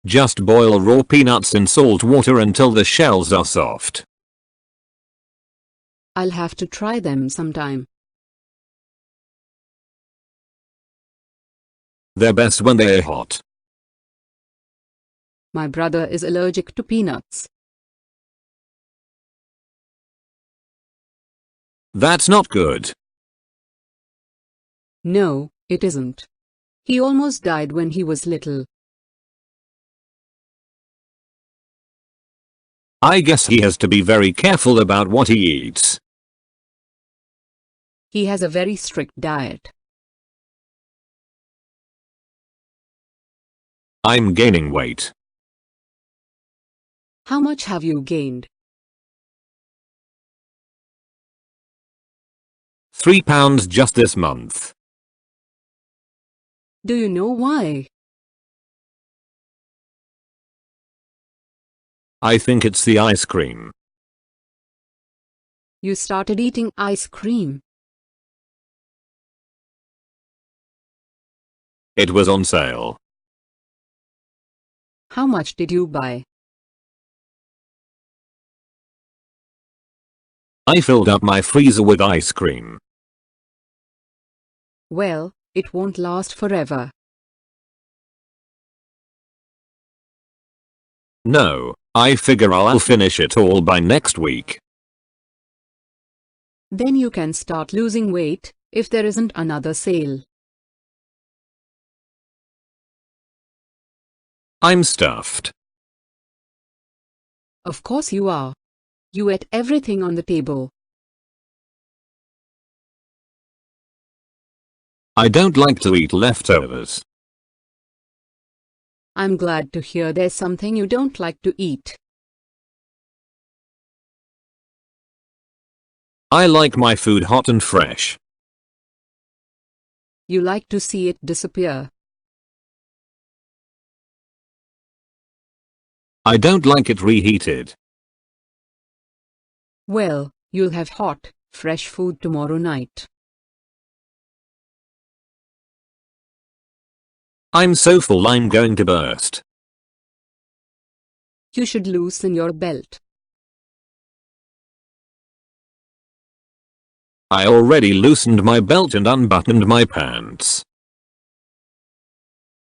Just boil raw peanuts in salt water until the shells are soft. I'll have to try them sometime. They're best when they're hot. My brother is allergic to peanuts. That's not good. No, it isn't. He almost died when he was little. I guess he has to be very careful about what he eats. He has a very strict diet. I'm gaining weight. How much have you gained? 3 pounds just this month. Do you know why? I think it's the ice cream. You started eating ice cream. It was on sale. How much did you buy? I filled up my freezer with ice cream. Well, it won't last forever. No, I figure I'll finish it all by next week. Then you can start losing weight if there isn't another sale. I'm stuffed. Of course you are. You ate everything on the table. I don't like to eat leftovers. I'm glad to hear there's something you don't like to eat. I like my food hot and fresh. You like to see it disappear. I don't like it reheated. Well, you'll have hot, fresh food tomorrow night. I'm so full I'm going to burst. You should loosen your belt. I already loosened my belt and unbuttoned my pants.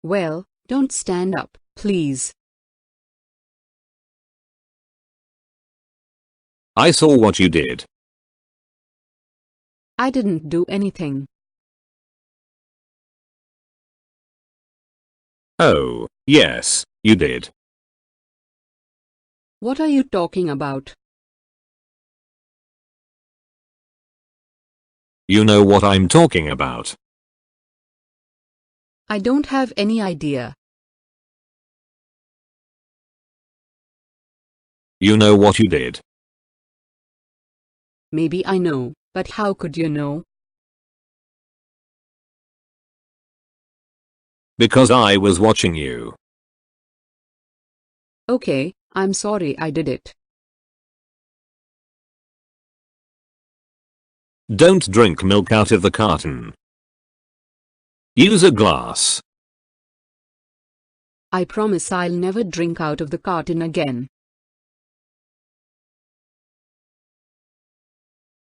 Well, don't stand up, please. I saw what you did. I didn't do anything. Oh, yes, you did. What are you talking about? You know what I'm talking about. I don't have any idea. You know what you did. Maybe I know, but how could you know? Because I was watching you. Okay, I'm sorry I did it. Don't drink milk out of the carton. Use a glass. I promise I'll never drink out of the carton again.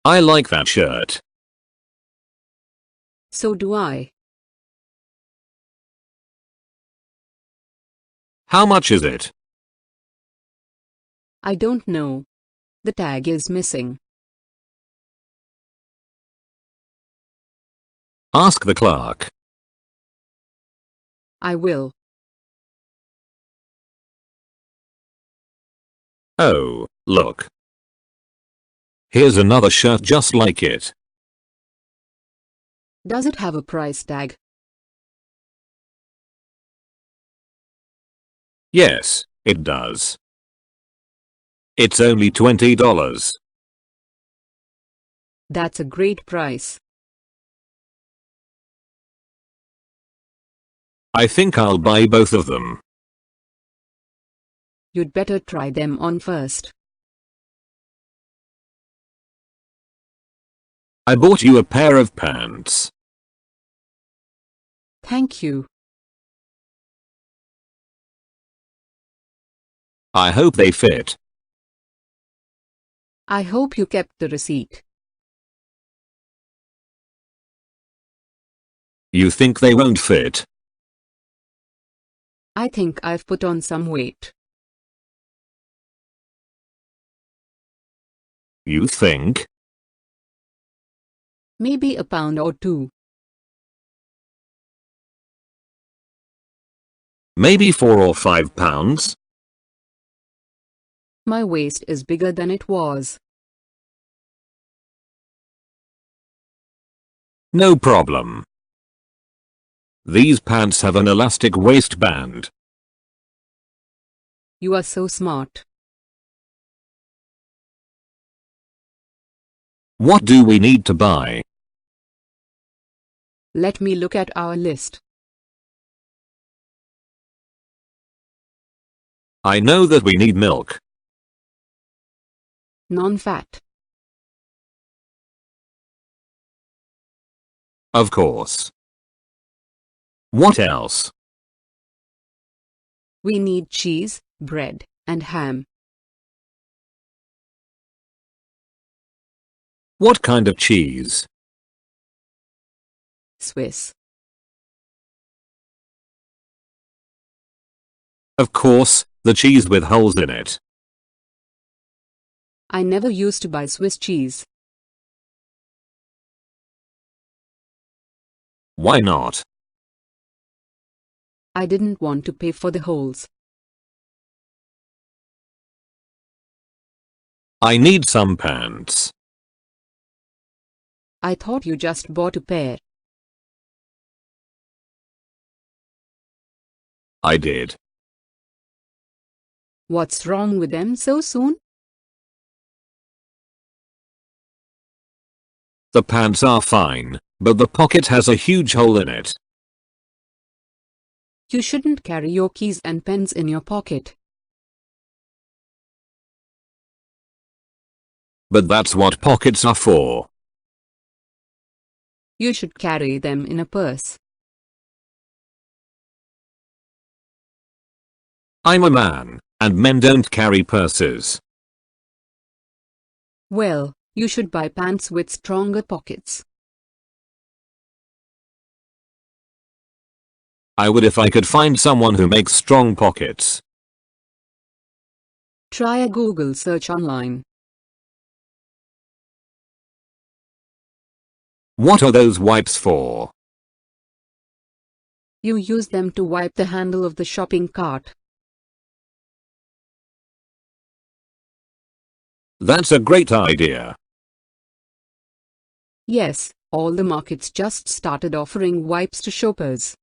I like that shirt. So do I. How much is it? I don't know. The tag is missing. Ask the clerk. I will. Oh, look. Here's another shirt just like it. Does it have a price tag? Yes, it does. It's only $20. That's a great price. I think I'll buy both of them. You'd better try them on first. I bought you a pair of pants. Thank you. I hope they fit. I hope you kept the receipt. You think they won't fit? I think I've put on some weight. You think? Maybe a pound or two. Maybe 4 or 5 pounds? My waist is bigger than it was. No problem. These pants have an elastic waistband. You are so smart. What do we need to buy? Let me look at our list. I know that we need milk. Non-fat. Of course. What else? We need cheese, bread, and ham. What kind of cheese? Swiss. Of course, the cheese with holes in it. I never used to buy Swiss cheese. Why not? I didn't want to pay for the holes. I need some pants. I thought you just bought a pair. I did. What's wrong with them so soon? The pants are fine, but the pocket has a huge hole in it. You shouldn't carry your keys and pens in your pocket. But that's what pockets are for. You should carry them in a purse. I'm a man, and men don't carry purses. Well, you should buy pants with stronger pockets. I would if I could find someone who makes strong pockets. Try a Google search online. What are those wipes for? You use them to wipe the handle of the shopping cart. That's a great idea. Yes, all the markets just started offering wipes to shoppers.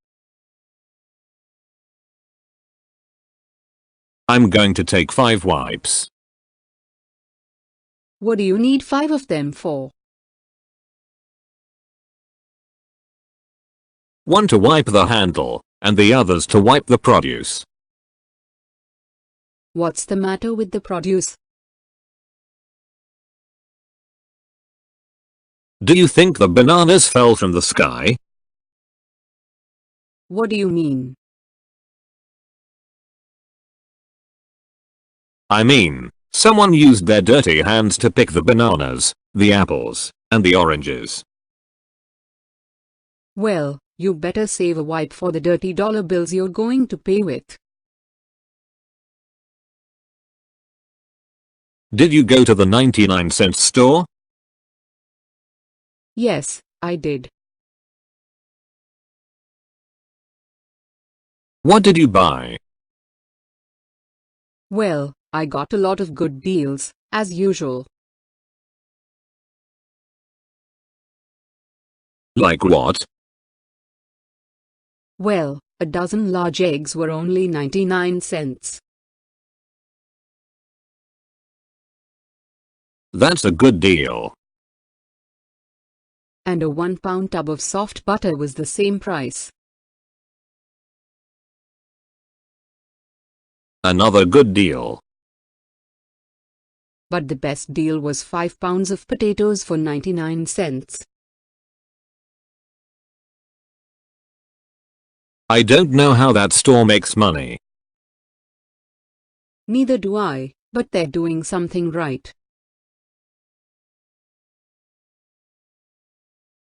I'm going to take 5 wipes. What do you need 5 of them for? One to wipe the handle, and the others to wipe the produce. What's the matter with the produce? Do you think the bananas fell from the sky? What do you mean? I mean, someone used their dirty hands to pick the bananas, the apples, and the oranges. Well, you better save a wipe for the dirty dollar bills you're going to pay with. Did you go to the 99-cent store? Yes, I did. What did you buy? Well, I got a lot of good deals, as usual. Like what? Well, a dozen large eggs were only 99 cents. That's a good deal. And a 1-pound tub of soft butter was the same price. Another good deal. But the best deal was 5 pounds of potatoes for 99 cents. I don't know how that store makes money. Neither do I, but they're doing something right.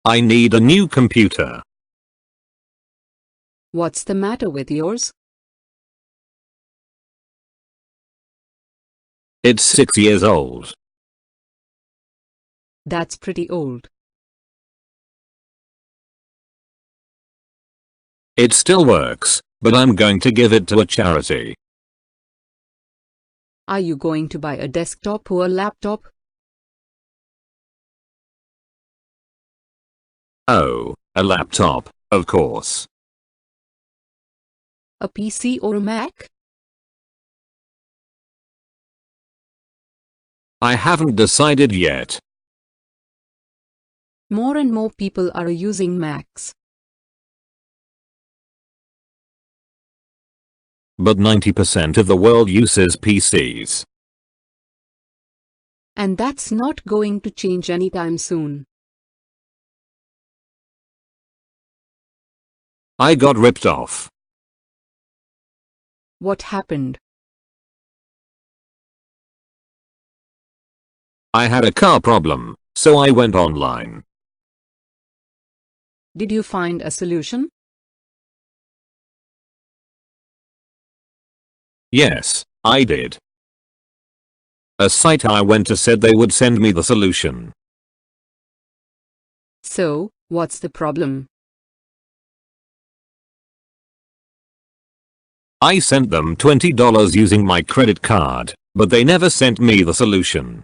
I need a new computer. What's the matter with yours? It's 6 years old. That's pretty old. It still works, but I'm going to give it to a charity. Are you going to buy a desktop or a laptop? Oh, a laptop, of course. A PC or a Mac? I haven't decided yet. More and more people are using Macs. But 90% of the world uses PCs. And that's not going to change anytime soon. I got ripped off. What happened? I had a car problem, so I went online. Did you find a solution? Yes, I did. A site I went to said they would send me the solution. So, what's the problem? I sent them $20 using my credit card, but they never sent me the solution.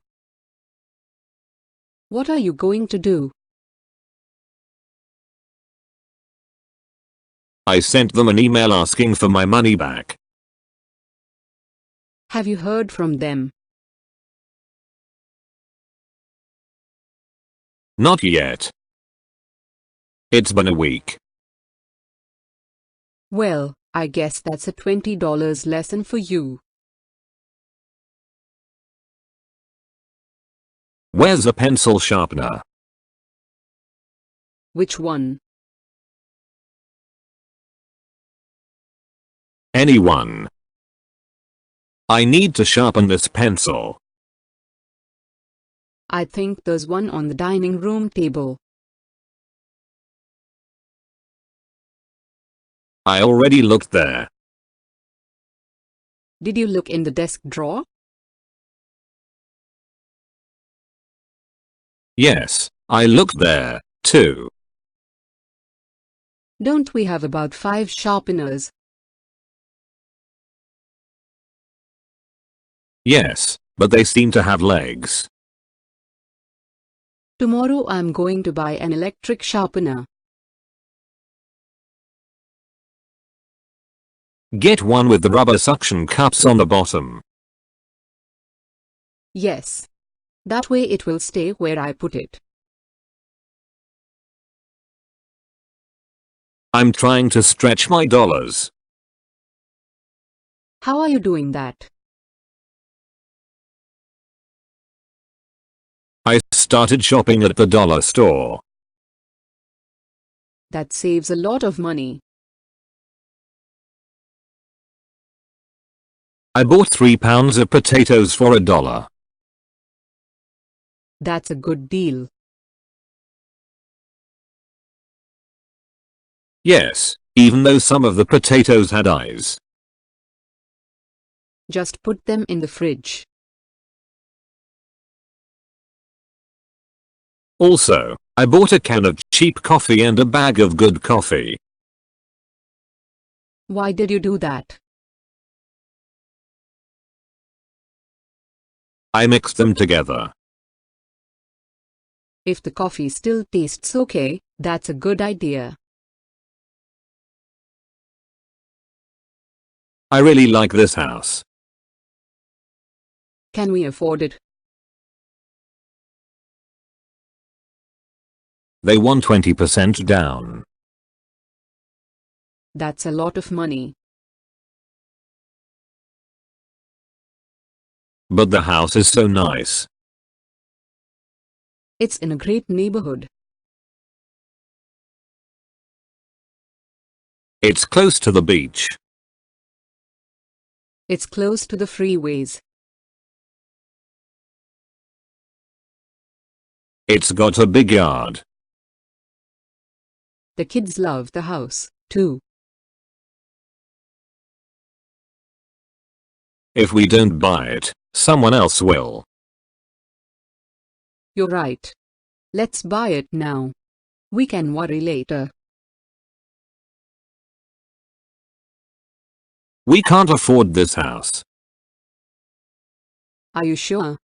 What are you going to do? I sent them an email asking for my money back. Have you heard from them? Not yet. It's been a week. Well, I guess that's a $20 lesson for you. Where's a pencil sharpener? Which one? Anyone. I need to sharpen this pencil. I think there's one on the dining room table. I already looked there. Did you look in the desk drawer? Yes, I looked there, too. Don't we have about 5 sharpeners? Yes, but they seem to have legs. Tomorrow I'm going to buy an electric sharpener. Get one with the rubber suction cups on the bottom. Yes. That way it will stay where I put it. I'm trying to stretch my dollars. How are you doing that? I started shopping at the dollar store. That saves a lot of money. I bought 3 pounds of potatoes for $1. That's a good deal. Yes, even though some of the potatoes had eyes. Just put them in the fridge. Also, I bought a can of cheap coffee and a bag of good coffee. Why did you do that? I mixed them together. If the coffee still tastes okay, that's a good idea. I really like this house. Can we afford it? They want 20% down. That's a lot of money. But the house is so nice. It's in a great neighborhood. It's close to the beach. It's close to the freeways. It's got a big yard. The kids love the house, too. If we don't buy it, someone else will. You're right. Let's buy it now. We can worry later. We can't afford this house. Are you sure?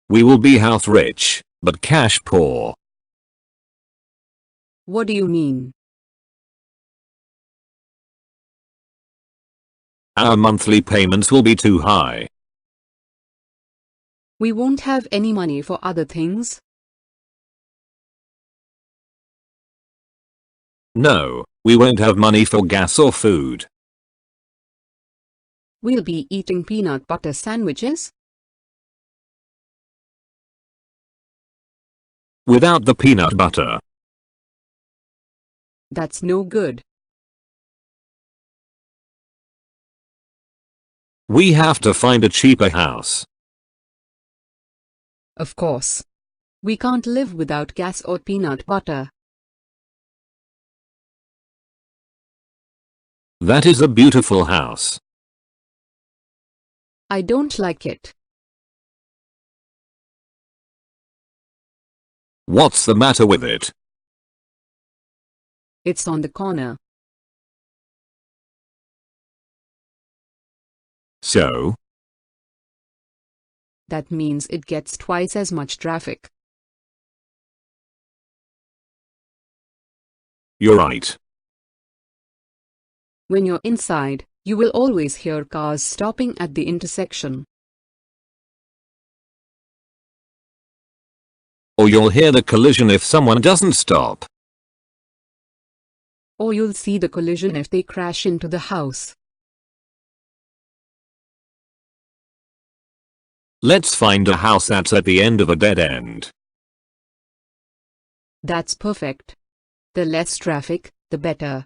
We will be house rich, but cash poor. What do you mean? Our monthly payments will be too high. We won't have any money for other things. No, we won't have money for gas or food. We'll be eating peanut butter sandwiches. Without the peanut butter. That's no good. We have to find a cheaper house. Of course. We can't live without gas or peanut butter. That is a beautiful house. I don't like it. What's the matter with it? It's on the corner. So? That means it gets twice as much traffic. You're right. When you're inside, you will always hear cars stopping at the intersection. Or you'll hear the collision if someone doesn't stop. Or you'll see the collision if they crash into the house. Let's find a house that's at the end of a dead end. That's perfect. The less traffic, the better.